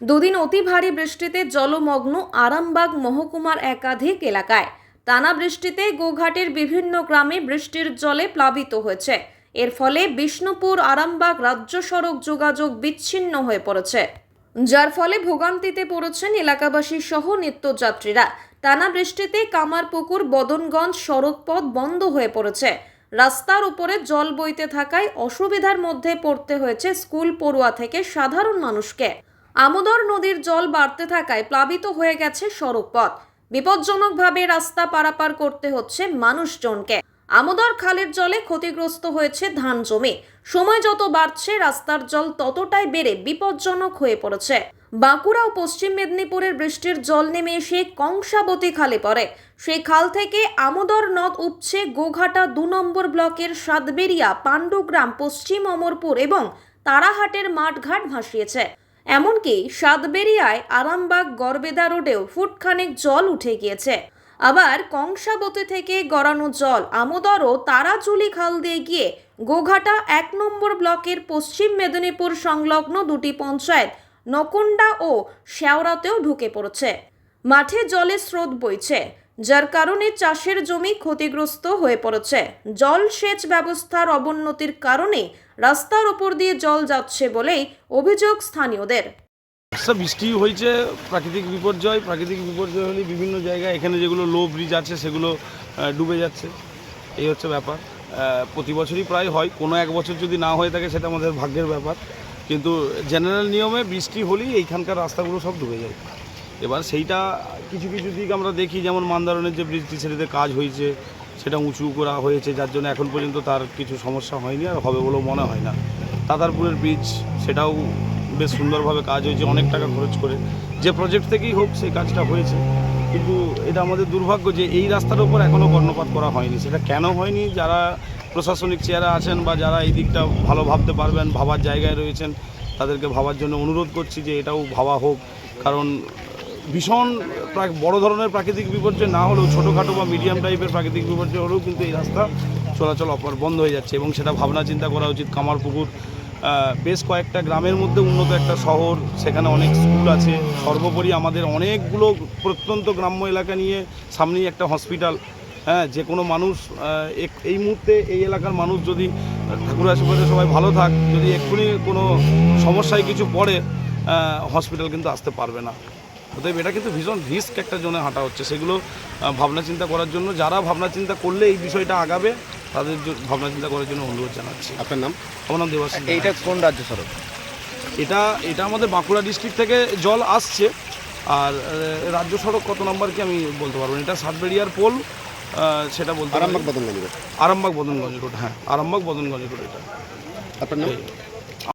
দুদিন অতি ভারী বৃষ্টিতে জলমগ্ন আরামবাগ মহকুমার একাধিক এলাকায়। টানা বৃষ্টিতে গোঘাটের বিভিন্ন গ্রামে বৃষ্টির জলে প্লাবিত হয়েছে। এর ফলে বিষ্ণুপুর আরামবাগ রাজ্য সড়ক যোগাযোগ বিচ্ছিন্ন হয়ে পড়েছে, যার ফলে ভোগান্তিতে পড়েছেন এলাকাবাসী সহ নিত্যযাত্রীরা। টানা বৃষ্টিতে কামারপুকুর বদনগঞ্জ সড়ক পথ বন্ধ হয়ে পড়েছে। রাস্তার উপরে জল বইতে থাকায় অসুবিধার মধ্যে পড়তে হয়েছে স্কুল পড়ুয়া থেকে সাধারণ মানুষকে। আমোদর নদীর জল বাড়তে থাকায় প্লাবিত হয়ে গেছে সড়ক পথ। বিপজ্জনকভাবে রাস্তা পারাপার করতে হচ্ছে মানুষজনকে। আমোদর খালের জলে ক্ষতিগ্রস্ত হয়েছে ধান জমি। সময় যত বাড়ছে রাস্তার জল ততটাই বেড়ে বিপজ্জনক হয়ে পড়েছে। বাঁকুড়া ও পশ্চিম মেদিনীপুরের বৃষ্টির জল নেমে এসে কংসাবতী খালে পড়ে। সেই খাল থেকে আমোদর নদ উপচে গোঘাটা ২ নম্বর ব্লকের সাতবেরিয়া, পাণ্ডুগ্রাম, পশ্চিম অমরপুর এবং তারাহাটের মাঠঘাট ভাসিয়েছে। এমনকি সাতবেরিয়ায় আরামবাগ গড়বেদা রোডেও ফুটখানেক জল উঠে গিয়েছে। আবার কংসাবতী থেকে গড়ানো জল আমোদর ও তারাচুলি খাল দিয়ে গিয়ে গোঘাটা ১ নম্বর ব্লকের পশ্চিম মেদিনীপুর সংলগ্ন দুটি পঞ্চায়েত নকুন্ডা ও শেওড়াতেও ঢুকে পড়েছে। মাঠে জলের স্রোত বইছে, যার কারণে চাষের জমি ক্ষতিগ্রস্ত হয়ে পড়েছে। জলসেচ ব্যবস্থার অবনতির কারণে রাস্তার উপর দিয়ে জল যাচ্ছে বলেই অভিযোগ স্থানীয়দের। বৃষ্টি হয়েছে, প্রাকৃতিক বিপর্যয় হলে বিভিন্ন জায়গায় এখানে যেগুলো লো ব্রিজ আছে সেগুলো ডুবে যাচ্ছে। এই হচ্ছে ব্যাপার। প্রতি বছরই প্রায় হয়, কোনো এক বছর যদি না হয়ে থাকে সেটা আমাদের ভাগ্যের ব্যাপার, কিন্তু জেনারেল নিয়মে বৃষ্টি হলেই এইখানকার রাস্তাগুলো সব ডুবে যায়। এবার সেইটা কিছু কিছু দিক আমরা দেখি, যেমন মান্দারণের যে ব্রিজটি সেটাতে কাজ হয়েছে, সেটা উঁচু করা হয়েছে, যার জন্য এখন পর্যন্ত তার কিছু সমস্যা হয়নি আর হবে বলেও মনে হয় না। তাতারপুরের ব্রিজ সেটাও বেশ সুন্দরভাবে কাজ হয়েছে, অনেক টাকা খরচ করে, যে প্রজেক্ট থেকেই হোক সেই কাজটা হয়েছে। কিন্তু এটা আমাদের দুর্ভাগ্য যে এই রাস্তার উপর এখনও কর্ণপাত করা হয়নি। সেটা কেন হয়নি, যারা প্রশাসনিক চেয়ারে আছেন বা যারা এই দিকটা ভালো ভাবতে পারবেন, ভাবার জায়গায় রয়েছেন, তাদেরকে ভাবার জন্য অনুরোধ করছি যে এটাও ভাবা হোক। কারণ ভীষণ বড় ধরনের প্রাকৃতিক বিপর্যয় না হলেও ছোটোখাটো বা মিডিয়াম টাইপের প্রাকৃতিক বিপর্যয় হলেও কিন্তু এই রাস্তা চলাচল বন্ধ হয়ে যাচ্ছে, এবং সেটা ভাবনা চিন্তা করা উচিত। কামারপুকুর বেশ কয়েকটা গ্রামের মধ্যে উন্নত একটা শহর, সেখানে অনেক স্কুল আছে, সর্বোপরি আমাদের অনেকগুলো প্রত্যন্ত গ্রাম্য এলাকা নিয়ে সামনেই একটা হসপিটাল। হ্যাঁ, যে কোনো মানুষ এই মুহূর্তে এই এলাকার মানুষ যদি ঠাকুর আশেপাশে সবাই ভালো থাক, যদি এক্ষুনি কোনো সমস্যায় কিছু পড়ে, হসপিটাল কিন্তু আসতে পারবে না। অতএব এটা কিন্তু ভীষণ রিস্ক একটা জোনে হাঁটা হচ্ছে। সেগুলো ভাবনা চিন্তা করার জন্য, যারা ভাবনা চিন্তা করলে এই বিষয়টা আগাবে তাদের ভাবনা চিন্তা করার জন্য অনুরোধ জানাচ্ছি। আপনার নাম? আমার নাম দেবাশিস। এইটা কোন রাজ্য সড়ক? এটা আমাদের বাঁকুড়া ডিস্ট্রিক্ট থেকে জল আসছে, আর রাজ্য সড়ক কত নম্বর কি আমি বলতে পারবো না। এটা সাতবেরিয়ার পোল, সেটা বলতে আরামবাগ বদনগঞ্জ রোড। আরামবাগ বদনগঞ্জ রোড, হ্যাঁ আরামবাগ বদনগঞ্জ রোড। এটা আপনার নাম?